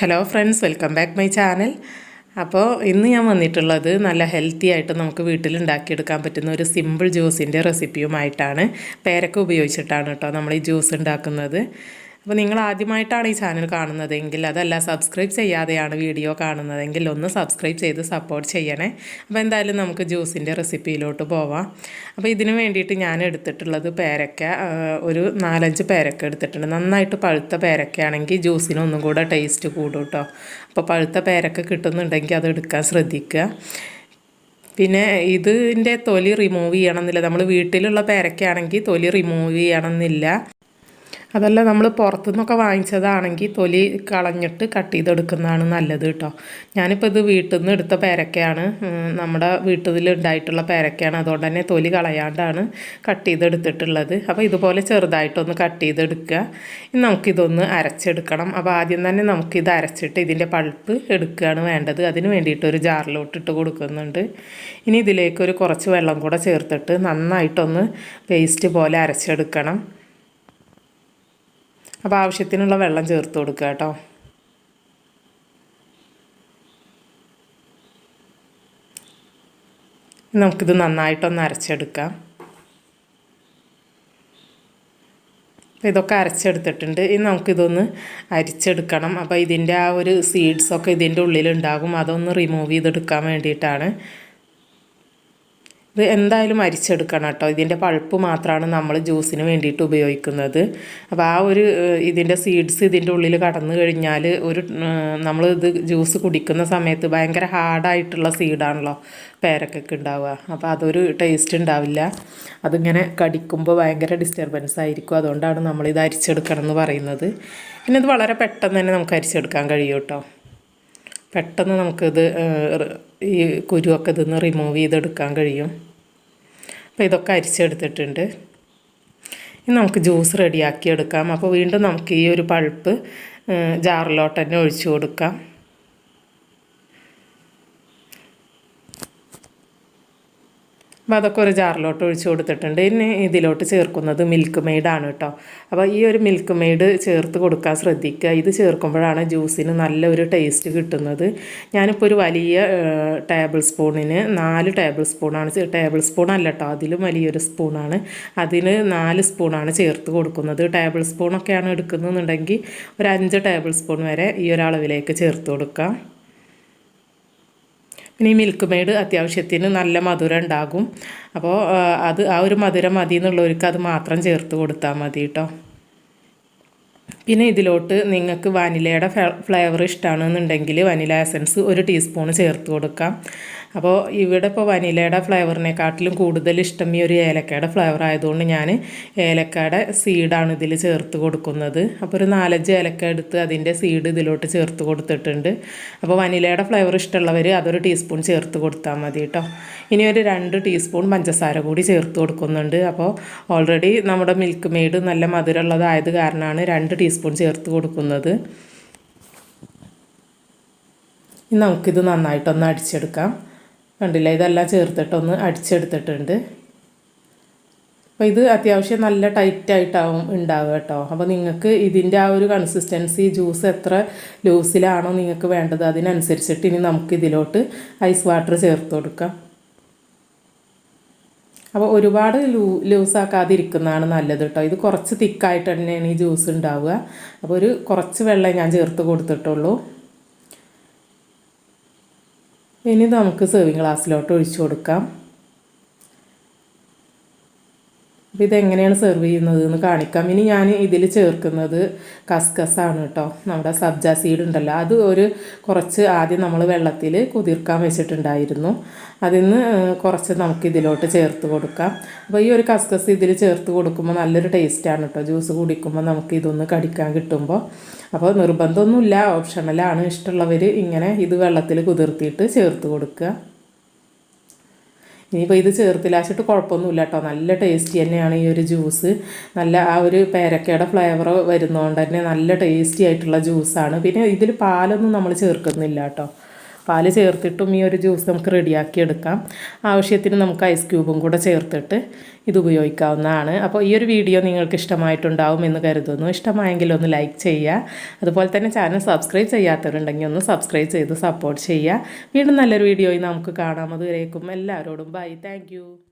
Hello friends, welcome back my channel. അപ്പോൾ ഇന്ന് ഞാൻ വന്നിട്ടുള്ളത് നല്ല ഹെൽത്തി ആയിട്ട് നമുക്ക് വീട്ടിലുണ്ടാക്കിയെടുക്കാൻ പറ്റുന്ന ഒരു സിമ്പിൾ ജ്യൂസിൻ്റെ റെസിപ്പിയുമായിട്ടാണ്. പേരക്ക ഉപയോഗിച്ചിട്ടാണ് കേട്ടോ നമ്മൾ ഈ ജ്യൂസ് ഉണ്ടാക്കുന്നത്. അപ്പോൾ നിങ്ങൾ ആദ്യമായിട്ടാണ് ഈ ചാനൽ കാണുന്നതെങ്കിൽ, അതല്ല സബ്സ്ക്രൈബ് ചെയ്യാതെയാണ് വീഡിയോ കാണുന്നതെങ്കിൽ ഒന്ന് സബ്സ്ക്രൈബ് ചെയ്ത് സപ്പോർട്ട് ചെയ്യണേ. അപ്പോൾ എന്തായാലും നമുക്ക് ജ്യൂസിൻ്റെ റെസിപ്പിയിലോട്ട് പോവാം. അപ്പോൾ ഇതിന് വേണ്ടിയിട്ട് ഞാൻ എടുത്തിട്ടുള്ളത് പേരക്ക, ഒരു 4-5 പേരക്ക എടുത്തിട്ടുണ്ട്. നന്നായിട്ട് പഴുത്ത പേരക്കയാണെങ്കിൽ ജ്യൂസിന് ഒന്നും കൂടെ ടേസ്റ്റ് കൂടും കേട്ടോ. അപ്പോൾ പഴുത്ത പേരക്ക കിട്ടുന്നുണ്ടെങ്കിൽ അത് എടുക്കാൻ ശ്രദ്ധിക്കുക. പിന്നെ ഇതിൻ്റെ തൊലി റിമൂവ് ചെയ്യണമെന്നില്ല. നമ്മൾ വീട്ടിലുള്ള പേരക്കയാണെങ്കിൽ തൊലി റിമൂവ് ചെയ്യണമെന്നില്ല. അതല്ല, നമ്മൾ പുറത്തുനിന്നൊക്കെ വാങ്ങിച്ചതാണെങ്കിൽ തൊലി കളഞ്ഞിട്ട് കട്ട് ചെയ്തെടുക്കുന്നതാണ് നല്ലത് കേട്ടോ. ഞാനിപ്പോൾ ഇത് വീട്ടിൽ നിന്ന് എടുത്ത പേരക്കയാണ്, നമ്മുടെ വീട്ടിൽ ഉണ്ടായിട്ടുള്ള പേരക്കയാണ്. അതുകൊണ്ട് തന്നെ തൊലി കളയാണ്ടാണ് കട്ട് ചെയ്തെടുത്തിട്ടുള്ളത്. അപ്പോൾ ഇതുപോലെ ചെറുതായിട്ടൊന്ന് കട്ട് ചെയ്തെടുക്കുക. ഇനി നമുക്കിതൊന്ന് അരച്ചെടുക്കണം. അപ്പോൾ ആദ്യം തന്നെ നമുക്കിത് അരച്ചിട്ട് ഇതിൻ്റെ പൾപ്പ് എടുക്കുകയാണ് വേണ്ടത്. അതിന് വേണ്ടിയിട്ട് ഒരു ജാറിലോട്ട് ഇട്ട് കൊടുക്കുന്നുണ്ട്. ഇനി ഇതിലേക്കൊരു കുറച്ച് വെള്ളം കൂടെ ചേർത്തിട്ട് നന്നായിട്ടൊന്ന് പേസ്റ്റ് പോലെ അരച്ചെടുക്കണം. അപ്പോൾ ആവശ്യത്തിനുള്ള വെള്ളം ചേർത്ത് കൊടുക്കുക കേട്ടോ. നമുക്കിത് നന്നായിട്ടൊന്ന് അരച്ചെടുക്കാം. അപ്പോൾ ഇതൊക്കെ അരച്ചെടുത്തിട്ടുണ്ട്. ഇനി നമുക്കിതൊന്ന് അരിച്ചെടുക്കണം. അപ്പോൾ ഇതിൻ്റെ ആ ഒരു സീഡ്സൊക്കെ ഇതിൻ്റെ ഉള്ളിലുണ്ടാകും, അതൊന്ന് റിമൂവ് ചെയ്തെടുക്കാൻ വേണ്ടിയിട്ടാണ്. ഇത് എന്തായാലും അരിച്ചെടുക്കണം കേട്ടോ. ഇതിൻ്റെ പൾപ്പ് മാത്രമാണ് നമ്മൾ ജ്യൂസിന് വേണ്ടിയിട്ട് ഉപയോഗിക്കുന്നത്. അപ്പോൾ ആ ഒരു ഇതിൻ്റെ സീഡ്സ് ഇതിൻ്റെ ഉള്ളിൽ കടന്നു കഴിഞ്ഞാൽ നമ്മളിത് ജ്യൂസ് കുടിക്കുന്ന സമയത്ത് ഭയങ്കര ഹാർഡായിട്ടുള്ള സീഡാണല്ലോ പേരക്കൊക്കെ ഉണ്ടാവുക. അപ്പോൾ അതൊരു ടേസ്റ്റ് ഉണ്ടാവില്ല. അതിങ്ങനെ കടിക്കുമ്പോൾ ഭയങ്കര ഡിസ്റ്റർബൻസ് ആയിരിക്കും. അതുകൊണ്ടാണ് നമ്മളിത് അരിച്ചെടുക്കണം എന്ന് പറയുന്നത്. പിന്നെ ഇത് വളരെ പെട്ടെന്ന് തന്നെ നമുക്ക് അരിച്ചെടുക്കാൻ കഴിയും കേട്ടോ. പെട്ടെന്ന് നമുക്കിത് ഈ കുരുവൊക്കെ ഇതൊന്ന് റിമൂവ് ചെയ്തെടുക്കാൻ കഴിയും. അപ്പോൾ ഇതൊക്കെ അരിച്ചെടുത്തിട്ടുണ്ട്. ഇനി നമുക്ക് ജ്യൂസ് റെഡിയാക്കി എടുക്കാം. അപ്പോൾ വീണ്ടും നമുക്ക് ഈ ഒരു പൾപ്പ് ജാറിലോട്ട് തന്നെ ഒഴിച്ചു കൊടുക്കാം. അപ്പോൾ അതൊക്കെ ഒരു ജാറിലോട്ട് ഒഴിച്ച് കൊടുത്തിട്ടുണ്ട്. ഇനി ഇതിലോട്ട് ചേർക്കുന്നത് മിൽക്ക് മെയ്ഡാണ് കേട്ടോ. അപ്പോൾ ഈ ഒരു മിൽക്ക് മെയ്ഡ് ചേർത്ത് കൊടുക്കാൻ ശ്രദ്ധിക്കുക. ഇത് ചേർക്കുമ്പോഴാണ് ജ്യൂസിന് നല്ലൊരു ടേസ്റ്റ് കിട്ടുന്നത്. ഞാനിപ്പോൾ ഒരു വലിയ ടേബിൾ സ്പൂണിന് 4 ടേബിൾ സ്പൂണാണ്, ടേബിൾ സ്പൂൺ അല്ല കേട്ടോ, അതിലും വലിയൊരു സ്പൂണാണ്, അതിന് 4 സ്പൂണാണ് ചേർത്ത് കൊടുക്കുന്നത്. ടേബിൾ സ്പൂണൊക്കെയാണ് എടുക്കുന്നതെന്നുണ്ടെങ്കിൽ ഒരു 5 ടേബിൾ സ്പൂൺ വരെ ഈ ഒരളവിലേക്ക് ചേർത്ത് കൊടുക്കാം. പിന്നെ ഈ മിൽക്ക് മെയ്ഡ് അത്യാവശ്യത്തിന് നല്ല മധുരം ഉണ്ടാകും. അപ്പോൾ ആ ഒരു മധുരം മതി എന്നുള്ളവർക്ക് അത് മാത്രം ചേർത്ത് കൊടുത്താൽ മതി കേട്ടോ. പിന്നെ ഇതിലോട്ട് നിങ്ങൾക്ക് വാനിലയുടെ ഫ്ലേവർ ഇഷ്ടമാണെന്നുണ്ടെങ്കിൽ വനില എസൻസ് 1 ടീസ്പൂൺ ചേർത്ത് കൊടുക്കാം. അപ്പോൾ ഇവിടെ ഇപ്പോൾ വനിലയുടെ ഫ്ലേവറിനെക്കാട്ടിലും കൂടുതൽ ഇഷ്ടം ഈ ഒരു ഏലക്കയുടെ ഫ്ലേവർ ആയതുകൊണ്ട് ഞാൻ ഏലക്കയുടെ സീഡാണ് ഇതിൽ ചേർത്ത് കൊടുക്കുന്നത്. അപ്പോൾ ഒരു 4-5 ഏലക്ക എടുത്ത് അതിൻ്റെ സീഡ് ഇതിലോട്ട് ചേർത്ത് കൊടുത്തിട്ടുണ്ട്. അപ്പോൾ വനിലയുടെ ഫ്ലേവർ ഇഷ്ടമുള്ളവർ അതൊരു ടീസ്പൂൺ ചേർത്ത് കൊടുത്താൽ മതി കേട്ടോ. ഇനി ഒരു 2 ടീസ്പൂൺ പഞ്ചസാര കൂടി ചേർത്ത് കൊടുക്കുന്നുണ്ട്. അപ്പോൾ ഓൾറെഡി നമ്മുടെ മിൽക്ക് മെയ്ഡ് നല്ല മധുരമുള്ളതായത് കാരണമാണ് 2 ടീസ്പൂൺ ചേർത്ത് കൊടുക്കുന്നത്. ഇനി നമുക്കിത് നന്നായിട്ടൊന്ന് അടിച്ചെടുക്കാം. കണ്ടില്ല, ഇതെല്ലാം ചേർത്തിട്ടൊന്ന് അടിച്ചെടുത്തിട്ടുണ്ട്. അപ്പോൾ ഇത് അത്യാവശ്യം നല്ല ടൈറ്റായിട്ടാവും ഉണ്ടാവുക കേട്ടോ. അപ്പോൾ നിങ്ങൾക്ക് ഇതിൻ്റെ ആ ഒരു കൺസിസ്റ്റൻസി, ജ്യൂസ് എത്ര ലൂസിലാണോ നിങ്ങൾക്ക് വേണ്ടത് അതിനനുസരിച്ചിട്ട് ഇനി നമുക്ക് ഇതിലോട്ട് ഐസ് വാട്ടർ ചേർത്ത് കൊടുക്കാം. അപ്പോൾ ഒരുപാട് ലൂസാക്കാതിരിക്കുന്നതാണ് നല്ലത് കേട്ടോ. ഇത് കുറച്ച് തിക്കായിട്ട് തന്നെയാണ് ഈ ജ്യൂസ് ഉണ്ടാവുക. അപ്പോൾ ഒരു കുറച്ച് വെള്ളം ഞാൻ ചേർത്ത് കൊടുത്തിട്ടുള്ളൂ. ഇനി നമുക്ക് സെർവിങ് ഗ്ലാസ്സിലോട്ട് ഒഴിച്ചു കൊടുക്കാം. അപ്പോൾ ഇതെങ്ങനെയാണ് സെർവ് ചെയ്യുന്നത് എന്ന് കാണിക്കാം. ഇനി ഞാൻ ഇതിൽ ചേർക്കുന്നത് കസ്കസാണ് കേട്ടോ. നമ്മുടെ സബ്ജ സീഡ് ഉണ്ടല്ലോ, അത് കുറച്ച് ആദ്യം നമ്മൾ വെള്ളത്തിൽ കുതിർക്കാൻ വെച്ചിട്ടുണ്ടായിരുന്നു. അതിൽ നിന്ന് കുറച്ച് നമുക്ക് ഇതിലോട്ട് ചേർത്ത് കൊടുക്കാം. അപ്പോൾ ഈ ഒരു കസ്കസ് ഇതിൽ ചേർത്ത് കൊടുക്കുമ്പോൾ നല്ലൊരു ടേസ്റ്റാണ് കേട്ടോ. ജ്യൂസ് കുടിക്കുമ്പോൾ നമുക്ക് ഇതൊന്ന് കടിക്കാൻ കിട്ടുമ്പോൾ. അപ്പോൾ നിർബന്ധമൊന്നുമില്ല, ഓപ്ഷണലാണ്. ഇഷ്ടമുള്ളവർ ഇങ്ങനെ ഇത് വെള്ളത്തിൽ കുതിർത്തിയിട്ട് ചേർത്ത് കൊടുക്കുക. ഇനിയിപ്പോൾ ഇത് ചേർത്തിലാച്ചിട്ട് കുഴപ്പമൊന്നുമില്ല കേട്ടോ. നല്ല ടേസ്റ്റി തന്നെയാണ് ഈ ഒരു ജ്യൂസ്. നല്ല ആ ഒരു പേരക്കയുടെ ഫ്ലേവർ വരുന്നതുകൊണ്ട് തന്നെ നല്ല ടേസ്റ്റി ആയിട്ടുള്ള ജ്യൂസാണ്. പിന്നെ ഇതിൽ പാലൊന്നും നമ്മൾ ചേർക്കുന്നില്ല കേട്ടോ. പാല് ചേർത്തിട്ടും ഈ ഒരു ജ്യൂസ് നമുക്ക് റെഡിയാക്കി എടുക്കാം. ആവശ്യത്തിന് നമുക്ക് ഐസ് ക്യൂബും കൂടെ ചേർത്തിട്ട് ഇത് ഉപയോഗിക്കാവുന്നതാണ്. അപ്പോൾ ഈ ഒരു വീഡിയോ നിങ്ങൾക്ക് ഇഷ്ടമായിട്ടുണ്ടാവും എന്ന് കരുതുന്നു. ഇഷ്ടമായെങ്കിൽ ഒന്ന് ലൈക്ക് ചെയ്യുക. അതുപോലെ തന്നെ ചാനൽ സബ്സ്ക്രൈബ് ചെയ്യാത്തവരുണ്ടെങ്കിൽ ഒന്ന് സബ്സ്ക്രൈബ് ചെയ്ത് സപ്പോർട്ട് ചെയ്യുക. വീണ്ടും നല്ലൊരു വീഡിയോയിൽ നമുക്ക് കാണാം. അതുവരേക്കും എല്ലാവരോടും ബൈ. താങ്ക്